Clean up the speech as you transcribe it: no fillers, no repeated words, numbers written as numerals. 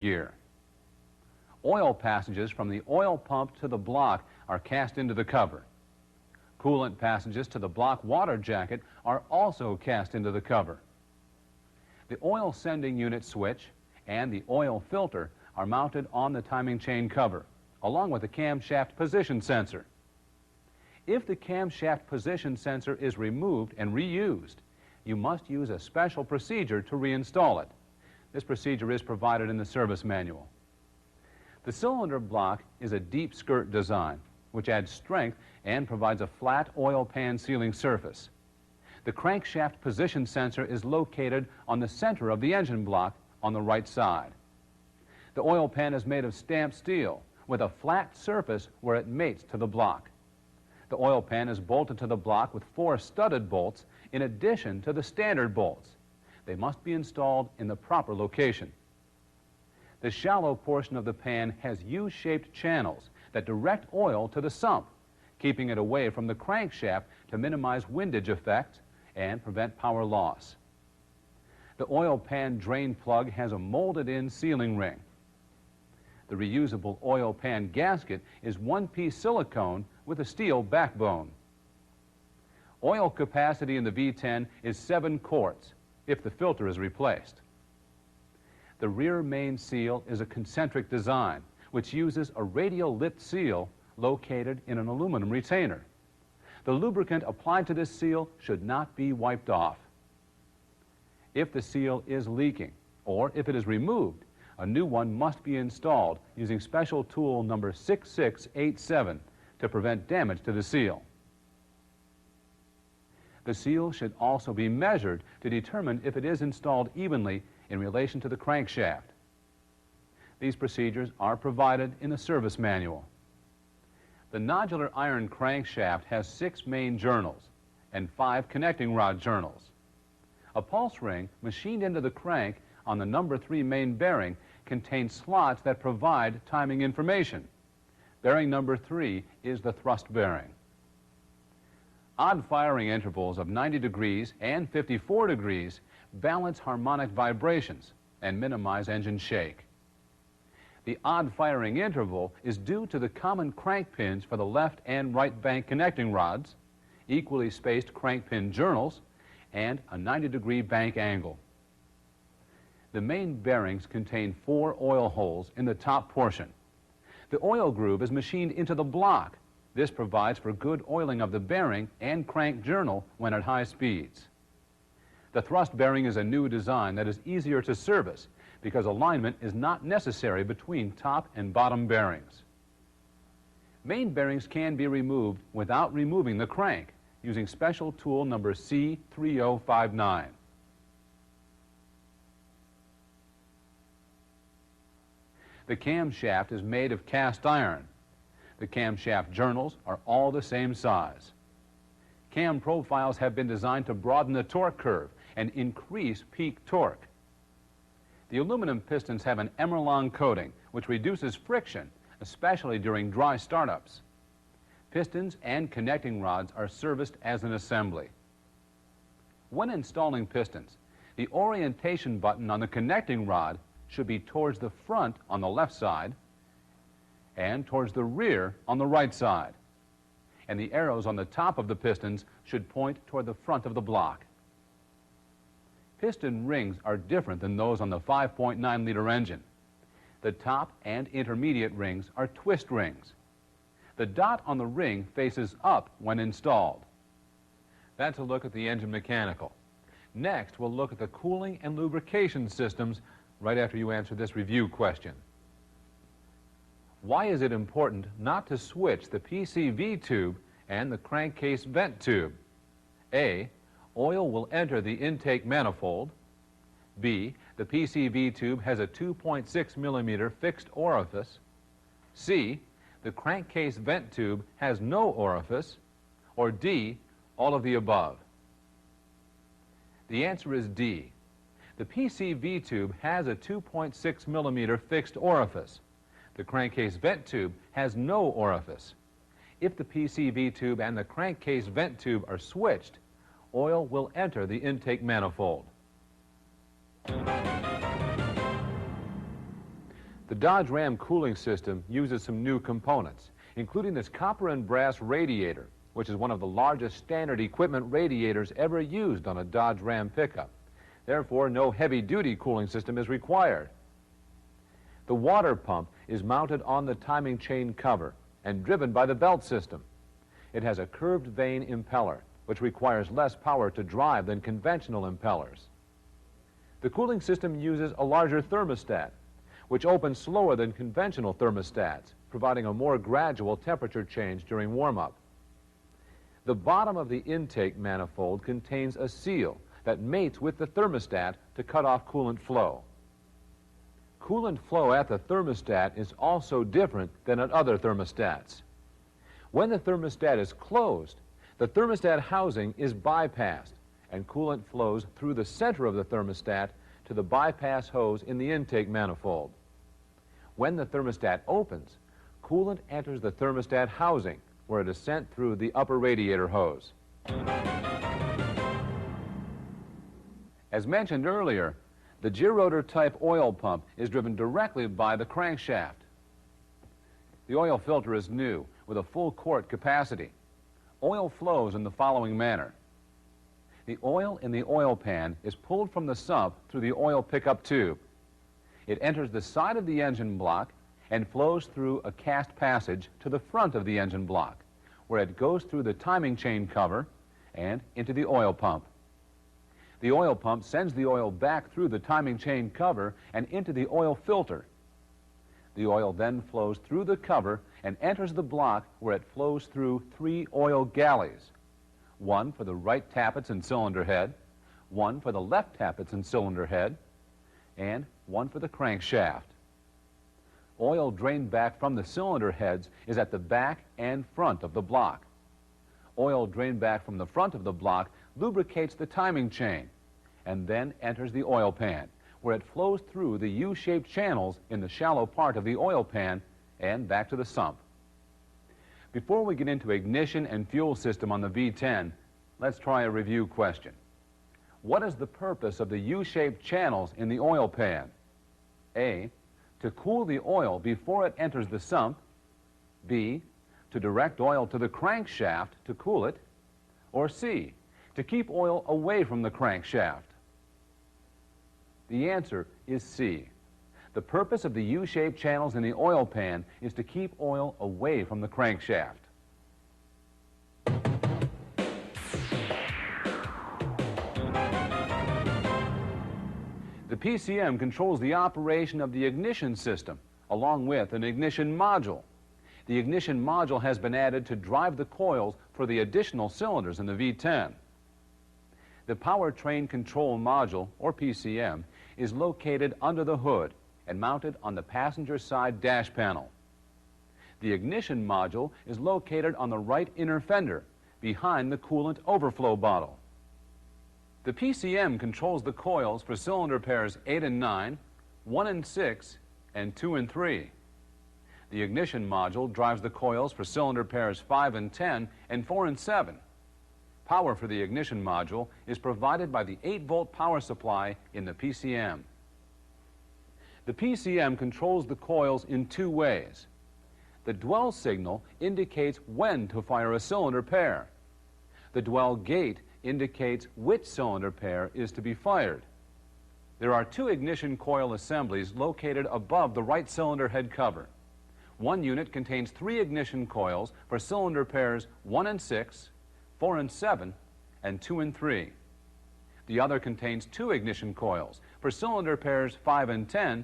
year. Oil passages from the oil pump to the block are cast into the cover. Coolant passages to the block water jacket are also cast into the cover. The oil sending unit switch and the oil filter are mounted on the timing chain cover, along with the camshaft position sensor. If the camshaft position sensor is removed and reused, you must use a special procedure to reinstall it. This procedure is provided in the service manual. The cylinder block is a deep skirt design, which adds strength and provides a flat oil pan sealing surface. The crankshaft position sensor is located on the center of the engine block on the right side. The oil pan is made of stamped steel with a flat surface where it mates to the block. The oil pan is bolted to the block with 4 studded bolts in addition to the standard bolts. They must be installed in the proper location. The shallow portion of the pan has U-shaped channels that direct oil to the sump, keeping it away from the crankshaft to minimize windage effects and prevent power loss. The oil pan drain plug has a molded-in sealing ring. The reusable oil pan gasket is one-piece silicone with a steel backbone. Oil capacity in the V10 is 7 quarts if the filter is replaced. The rear main seal is a concentric design, which uses a radial lipped seal located in an aluminum retainer. The lubricant applied to this seal should not be wiped off. If the seal is leaking, or if it is removed, a new one must be installed using special tool number 6687 to prevent damage to the seal. The seal should also be measured to determine if it is installed evenly in relation to the crankshaft. These procedures are provided in the service manual. The nodular iron crankshaft has 6 main journals and 5 connecting rod journals. A pulse ring machined into the crank on the number 3 main bearing contains slots that provide timing information. Bearing number 3 is the thrust bearing. Odd firing intervals of 90 degrees and 54 degrees balance harmonic vibrations and minimize engine shake. The odd firing interval is due to the common crank pins for the left and right bank connecting rods, equally spaced crank pin journals, and a 90-degree bank angle. The main bearings contain 4 oil holes in the top portion. The oil groove is machined into the block. This provides for good oiling of the bearing and crank journal when at high speeds. The thrust bearing is a new design that is easier to service because alignment is not necessary between top and bottom bearings. Main bearings can be removed without removing the crank using special tool number C3059. The camshaft is made of cast iron. The camshaft journals are all the same size. Cam profiles have been designed to broaden the torque curve and increase peak torque. The aluminum pistons have an Emerlon coating, which reduces friction, especially during dry startups. Pistons and connecting rods are serviced as an assembly. When installing pistons, the orientation button on the connecting rod should be towards the front on the left side and towards the rear on the right side. And the arrows on the top of the pistons should point toward the front of the block. Piston rings are different than those on the 5.9-liter engine. The top and intermediate rings are twist rings. The dot on the ring faces up when installed. That's a look at the engine mechanical. Next, we'll look at the cooling and lubrication systems right after you answer this review question. Why is it important not to switch the PCV tube and the crankcase vent tube? A, oil will enter the intake manifold. B, the PCV tube has a 2.6 millimeter fixed orifice. C, the crankcase vent tube has no orifice. Or D, all of the above. The answer is D. The PCV tube has a 2.6 millimeter fixed orifice. The crankcase vent tube has no orifice. If the PCV tube and the crankcase vent tube are switched, oil will enter the intake manifold. The Dodge Ram cooling system uses some new components, including this copper and brass radiator, which is one of the largest standard equipment radiators ever used on a Dodge Ram pickup. Therefore, no heavy-duty cooling system is required. The water pump is mounted on the timing chain cover and driven by the belt system. It has a curved vane impeller, which requires less power to drive than conventional impellers. The cooling system uses a larger thermostat, which opens slower than conventional thermostats, providing a more gradual temperature change during warm-up. The bottom of the intake manifold contains a seal that mates with the thermostat to cut off coolant flow. Coolant flow at the thermostat is also different than at other thermostats. When the thermostat is closed, the thermostat housing is bypassed and coolant flows through the center of the thermostat to the bypass hose in the intake manifold. When the thermostat opens, coolant enters the thermostat housing where it is sent through the upper radiator hose. As mentioned earlier, the gerotor type oil pump is driven directly by the crankshaft. The oil filter is new with a full quart capacity. Oil flows in the following manner. The oil in the oil pan is pulled from the sump through the oil pickup tube. It enters the side of the engine block and flows through a cast passage to the front of the engine block, where it goes through the timing chain cover and into the oil pump. The oil pump sends the oil back through the timing chain cover and into the oil filter. The oil then flows through the cover and enters the block where it flows through 3 oil galleys, one for the right tappets and cylinder head, one for the left tappets and cylinder head, and one for the crankshaft. Oil drained back from the cylinder heads is at the back and front of the block. Oil drained back from the front of the block lubricates the timing chain and then enters the oil pan, where it flows through the U-shaped channels in the shallow part of the oil pan and back to the sump. Before we get into ignition and fuel system on the V10, let's try a review question. What is the purpose of the U-shaped channels in the oil pan? A, to cool the oil before it enters the sump. B, to direct oil to the crankshaft to cool it. Or C, to keep oil away from the crankshaft. The answer is C. The purpose of the U-shaped channels in the oil pan is to keep oil away from the crankshaft. The PCM controls the operation of the ignition system, along with an ignition module. The ignition module has been added to drive the coils for the additional cylinders in the V10. The Powertrain Control Module, or PCM, is located under the hood and mounted on the passenger side dash panel. The ignition module is located on the right inner fender, behind the coolant overflow bottle. The PCM controls the coils for cylinder pairs 8 and 9, 1 and 6, and 2 and 3. The ignition module drives the coils for cylinder pairs 5 and 10 and 4 and 7. Power for the ignition module is provided by the 8-volt power supply in the PCM. The PCM controls the coils in 2 ways. The dwell signal indicates when to fire a cylinder pair. The dwell gate indicates which cylinder pair is to be fired. There are 2 ignition coil assemblies located above the right cylinder head cover. One unit contains 3 ignition coils for cylinder pairs 1 and 6, 4 and 7, and 2 and 3. The other contains 2 ignition coils for cylinder pairs 5 and 10